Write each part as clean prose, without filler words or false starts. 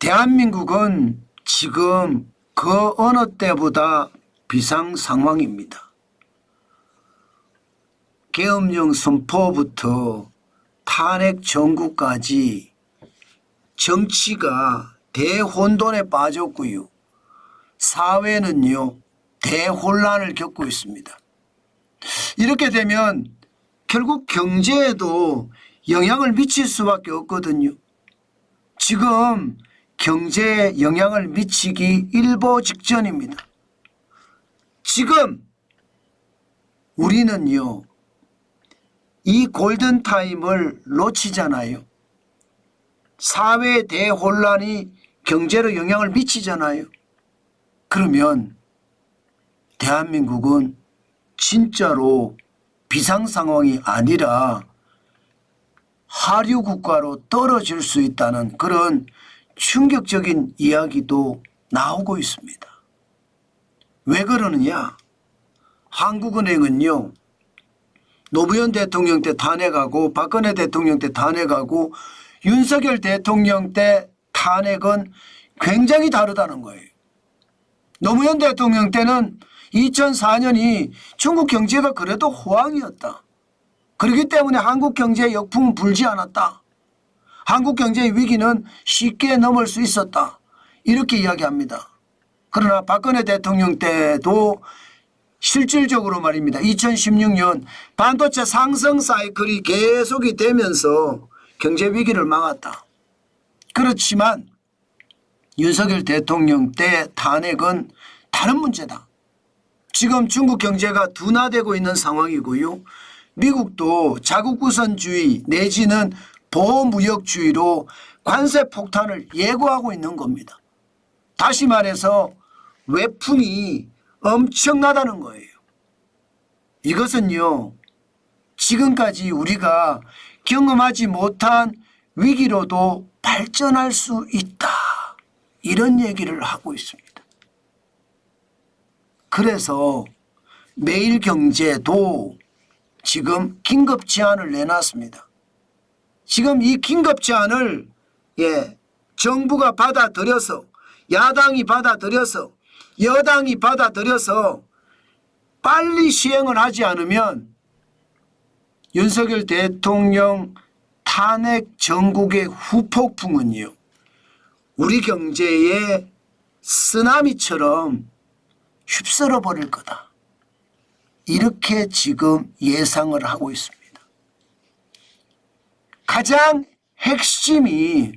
대한민국은 지금 그 어느 때보다 비상 상황입니다. 계엄령 선포부터 탄핵 정국까지 정치가 대혼돈에 빠졌고요. 사회는요, 대혼란을 겪고 있습니다. 이렇게 되면 결국 경제에도 영향을 미칠 수밖에 없거든요. 지금 경제에 영향을 미치기 일보 직전입니다. 지금 우리는요, 이 골든타임을 놓치잖아요. 사회 대혼란이 경제로 영향을 미치잖아요. 그러면 대한민국은 진짜로 비상상황이 아니라 하류국가로 떨어질 수 있다는 그런 충격적인 이야기도 나오고 있습니다. 왜 그러느냐? 한국은행은요, 노무현 대통령 때 탄핵하고 박근혜 대통령 때 탄핵하고 윤석열 대통령 때 탄핵은 굉장히 다르다는 거예요. 노무현 대통령 때는 2004년이 중국 경제가 그래도 호황이었다. 그렇기 때문에 한국 경제의 역풍은 불지 않았다. 한국 경제의 위기는 쉽게 넘을 수 있었다. 이렇게 이야기합니다. 그러나 박근혜 대통령 때도 실질적으로 말입니다. 2016년 반도체 상승 사이클이 계속이 되면서 경제 위기를 막았다. 그렇지만 윤석열 대통령 때 탄핵은 다른 문제다. 지금 중국 경제가 둔화되고 있는 상황이고요. 미국도 자국우선주의 내지는 보호무역주의로 관세 폭탄을 예고하고 있는 겁니다. 다시 말해서 외풍이 엄청나다는 거예요. 이것은요, 지금까지 우리가 경험하지 못한 위기로도 발전할 수 있다. 이런 얘기를 하고 있습니다. 그래서 매일경제도 지금 긴급제안을 내놨습니다. 지금 이 긴급제안을 정부가 받아들여서 야당이 받아들여서 여당이 받아들여서 빨리 시행을 하지 않으면 윤석열 대통령 탄핵 전국의 후폭풍은요, 우리 경제의 쓰나미처럼 휩쓸어 버릴 거다. 이렇게 지금 예상을 하고 있습니다. 가장 핵심이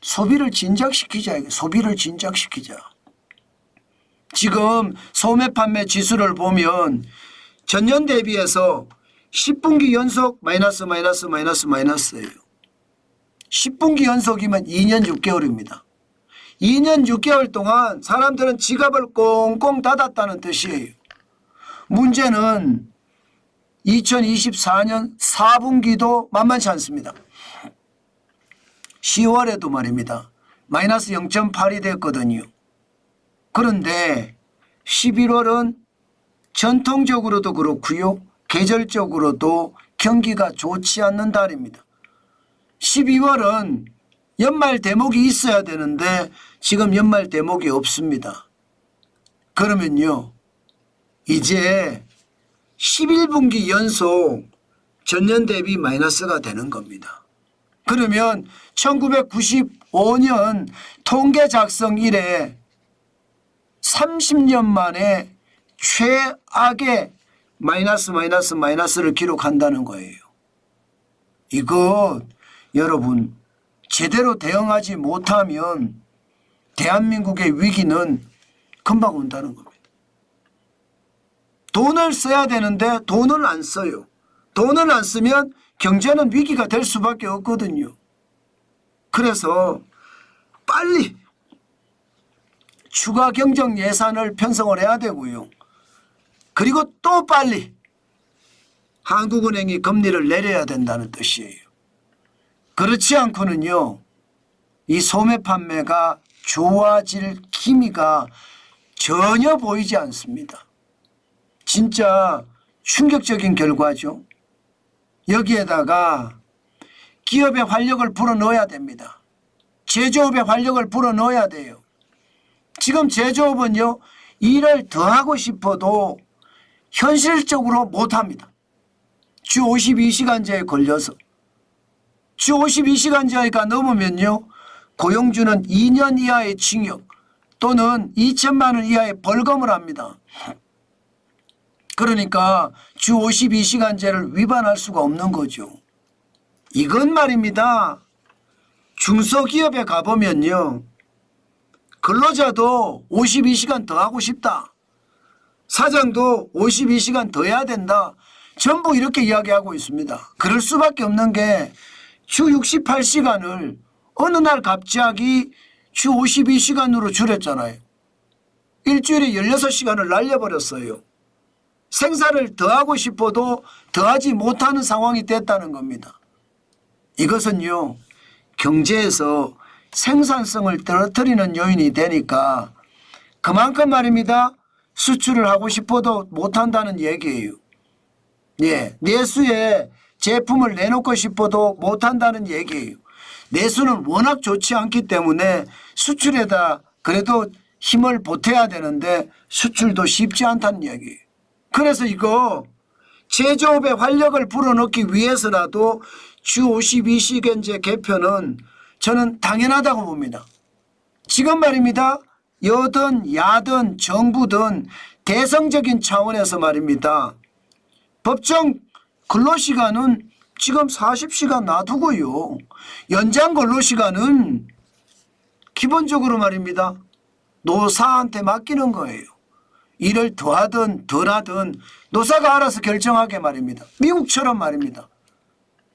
소비를 진작시키자. 소비를 진작시키자. 지금 소매 판매 지수를 보면 전년 대비해서 10분기 연속 마이너스예요. 10분기 연속이면 2년 6개월입니다. 2년 6개월 동안 사람들은 지갑을 꽁꽁 닫았다는 뜻이에요. 문제는 2024년 4분기도 만만치 않습니다. 10월에도 말입니다. 마이너스 0.8이 됐거든요. 그런데 11월은 전통적으로도 그렇고요. 계절적으로도 경기가 좋지 않는 달입니다. 12월은 연말 대목이 있어야 되는데 지금 연말 대목이 없습니다. 그러면요, 이제 11분기 연속 전년 대비 마이너스가 되는 겁니다. 그러면 1995년 통계 작성 이래 30년 만에 최악의 마이너스를 기록한다는 거예요. 이거 여러분 제대로 대응하지 못하면 대한민국의 위기는 금방 온다는 겁니다. 돈을 써야 되는데 돈을 안 써요. 돈을 안 쓰면 경제는 위기가 될 수밖에 없거든요. 그래서 빨리 추가 경정 예산을 편성을 해야 되고요. 그리고 또 빨리 한국은행이 금리를 내려야 된다는 뜻이에요. 그렇지 않고는요, 이 소매 판매가 좋아질 기미가 전혀 보이지 않습니다. 진짜 충격적인 결과죠. 여기에다가 기업의 활력을 불어넣어야 됩니다. 제조업에 활력을 불어넣어야 돼요. 지금 제조업은요, 일을 더 하고 싶어도 현실적으로 못합니다. 주 52시간제에 걸려서. 주 52시간제가 넘으면요, 고용주는 2년 이하의 징역 또는 2천만 원 이하의 벌금을 합니다. 그러니까 주 52시간제를 위반할 수가 없는 거죠. 이건 말입니다. 중소기업에 가보면요, 근로자도 52시간 더 하고 싶다. 사장도 52시간 더 해야 된다. 전부 이렇게 이야기하고 있습니다. 그럴 수밖에 없는 게 주 68시간을 어느 날 갑자기 주 52시간으로 줄였잖아요. 일주일에 16시간을 날려버렸어요. 생산을 더 하고 싶어도 더 하지 못하는 상황이 됐다는 겁니다. 이것은요, 경제에서 생산성을 떨어뜨리는 요인이 되니까 그만큼 말입니다. 수출을 하고 싶어도 못한다는 얘기예요. 예, 내수에 제품을 내놓고 싶어도 못한다는 얘기예요. 내수는 워낙 좋지 않기 때문에 수출에다 그래도 힘을 보태야 되는데 수출도 쉽지 않다는 얘기예요. 그래서 이거 제조업에 활력을 불어넣기 위해서라도 주 52시간제 개편은 저는 당연하다고 봅니다. 지금 말입니다. 여든 야든 정부든 대성적인 차원에서 말입니다. 법정 근로시간은 지금 40시간 놔두고요. 연장 근로시간은 기본적으로 말입니다. 노사한테 맡기는 거예요. 일을 더하든 덜하든 노사가 알아서 결정하게 말입니다. 미국처럼 말입니다.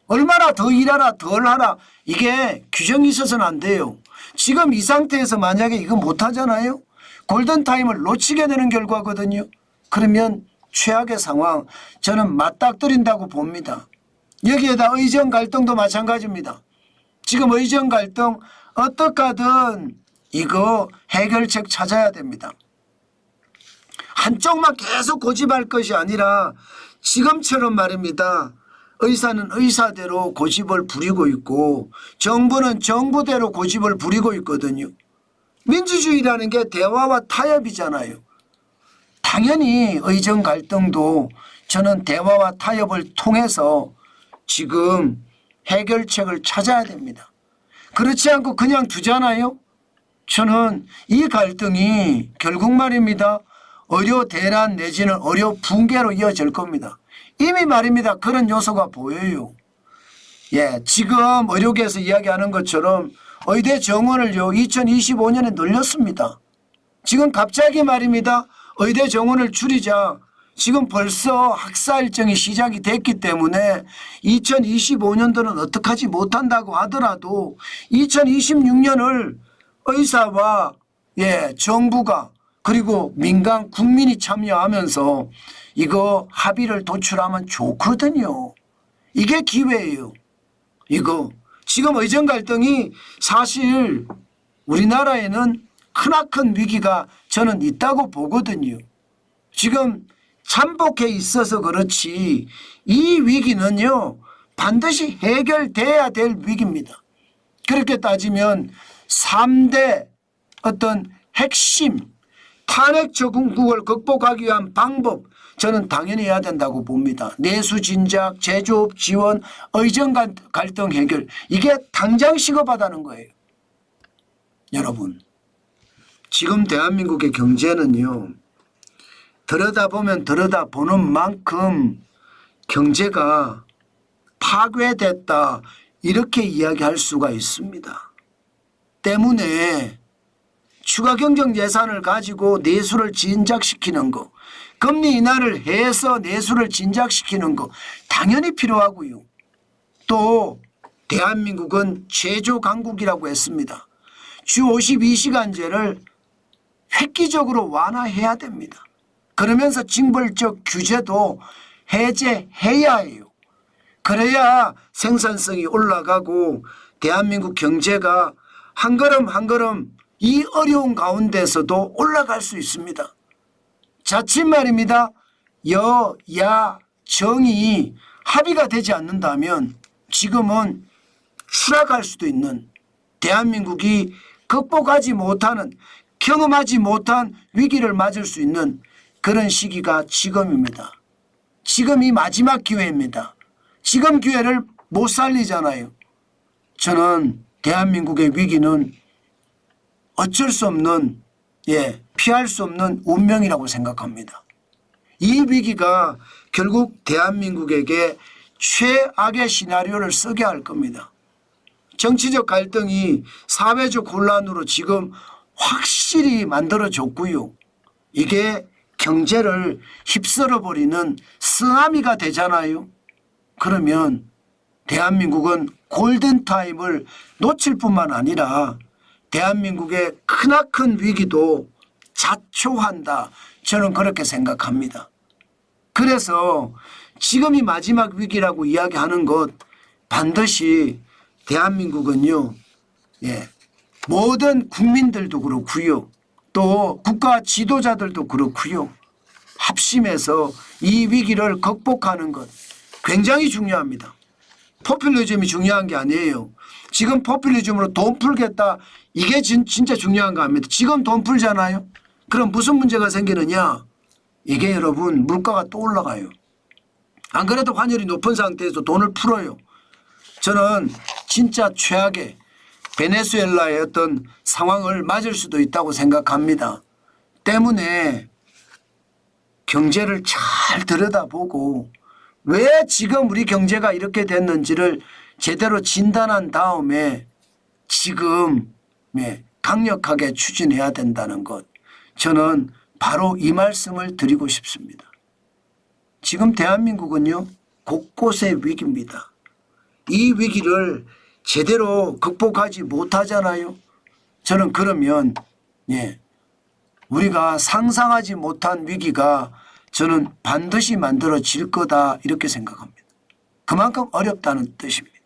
얼마나 더 일하라 덜 하라 이게 규정이 있어서는 안 돼요. 지금 이 상태에서 만약에 이거 못하잖아요. 골든타임을 놓치게 되는 결과거든요. 그러면 최악의 상황 저는 맞닥뜨린다고 봅니다. 여기에다 의정 갈등도 마찬가지입니다. 지금 의정 갈등 어떻게 하든 이거 해결책 찾아야 됩니다. 한쪽만 계속 고집할 것이 아니라 지금처럼 말입니다. 의사는 의사대로 고집을 부리고 있고 정부는 정부대로 고집을 부리고 있거든요. 민주주의라는 게 대화와 타협이잖아요. 당연히 의정 갈등도 저는 대화와 타협을 통해서 지금 해결책을 찾아야 됩니다. 그렇지 않고 그냥 두잖아요. 저는 이 갈등이 결국 말입니다. 의료 대란 내지는 의료 붕괴로 이어질 겁니다. 이미 말입니다. 그런 요소가 보여요. 예, 지금 의료계에서 이야기하는 것처럼 의대 정원을요 2025년에 늘렸습니다. 지금 갑자기 말입니다. 의대 정원을 줄이자 지금 벌써 학사 일정이 시작이 됐기 때문에 2025년도는 어떻게 하지 못한다고 하더라도 2026년을 의사와 정부가 그리고 민간 국민이 참여하면서 이거 합의를 도출하면 좋거든요. 이게 기회예요. 이거 지금 의정 갈등이 사실 우리나라에는 크나큰 위기가 저는 있다고 보거든요. 지금 잠복해 있어서 그렇지 이 위기는요 반드시 해결돼야 될 위기입니다. 그렇게 따지면 3대 어떤 핵심 탄핵 적응국을 극복하기 위한 방법 저는 당연히 해야 된다고 봅니다. 내수 진작, 제조업 지원, 의정 갈등 해결 이게 당장 시급하다는 거예요. 여러분 지금 대한민국의 경제는요 들여다보면 들여다보는 만큼 경제가 파괴됐다 이렇게 이야기할 수가 있습니다. 때문에 추가 경정 예산을 가지고 내수를 진작시키는 거 금리 인하를 해서 내수를 진작시키는 거 당연히 필요하고요. 또 대한민국은 제조 강국이라고 했습니다. 주 52시간제를 획기적으로 완화해야 됩니다. 그러면서 징벌적 규제도 해제해야 해요. 그래야 생산성이 올라가고 대한민국 경제가 한 걸음 한 걸음 이 어려운 가운데서도 올라갈 수 있습니다. 자칫 말입니다. 여야 정이 합의가 되지 않는다면 지금은 추락할 수도 있는 대한민국이 극복하지 못하는 경험하지 못한 위기를 맞을 수 있는 그런 시기가 지금입니다. 지금이 마지막 기회입니다. 지금 기회를 못 살리잖아요. 저는 대한민국의 위기는 어쩔 수 없는 피할 수 없는 운명이라고 생각합니다. 이 위기가 결국 대한민국에게 최악의 시나리오를 쓰게 할 겁니다. 정치적 갈등이 사회적 혼란으로 지금 확실히 만들어졌고요. 이게 경제를 휩쓸어버리는 쓰나미가 되잖아요. 그러면 대한민국은 골든타임을 놓칠 뿐만 아니라 대한민국의 크나큰 위기도 자초한다. 저는 그렇게 생각합니다. 그래서 지금이 마지막 위기라고 이야기하는 것 반드시 대한민국은요. 모든 국민들도 그렇고요. 또 국가 지도자들도 그렇고요. 합심해서 이 위기를 극복하는 것 굉장히 중요합니다. 포퓰리즘이 중요한 게 아니에요. 지금 포퓰리즘으로 돈 풀겠다. 이게 진짜 중요한 거 아닙니다. 지금 돈 풀잖아요. 그럼 무슨 문제가 생기느냐. 이게 여러분 물가가 또 올라가요. 안 그래도 환율이 높은 상태에서 돈을 풀어요. 저는 진짜 최악의 베네수엘라의 어떤 상황을 맞을 수도 있다고 생각합니다. 때문에 경제를 잘 들여다보고 왜 지금 우리 경제가 이렇게 됐는지를 제대로 진단한 다음에 지금 강력하게 추진해야 된다는 것. 저는 바로 이 말씀을 드리고 싶습니다. 지금 대한민국은요. 곳곳에 위기입니다. 이 위기를 제대로 극복하지 못하잖아요. 저는 그러면 우리가 상상하지 못한 위기가 저는 반드시 만들어질 거다 이렇게 생각합니다. 그만큼 어렵다는 뜻입니다.